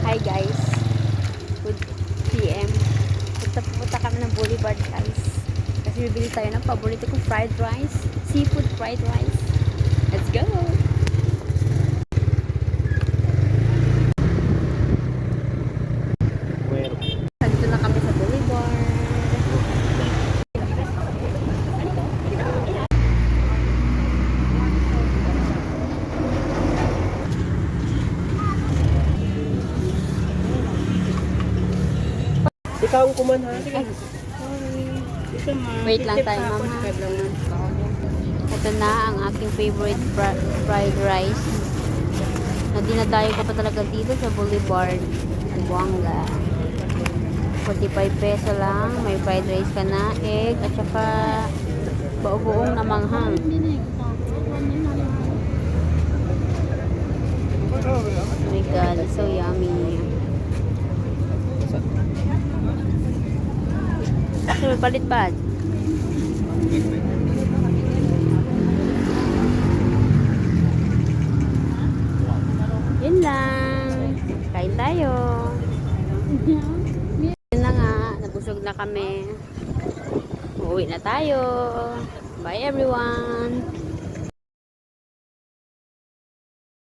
Hi guys, good PM. Punta kami ng Boulevard guys. Kasi bibili tayo ng paborito kong fried rice, seafood fried rice. Let's go! Nandito na kami sa Boulevard. Ikaw ang kumanha. Ay, wait lang tayo mama. Ito na ang aking favorite fried rice. Na dinadayo ko pa talaga dito sa Boulevard. Buanga. 45 peso lang. May fried rice ka na, egg, at saka buong na manghang. Oh my god, it's so yummy. So, palit pa. Yun lang. Kain tayo. Yun na nga. Nabusog na kami. Uuwi na tayo. Bye everyone.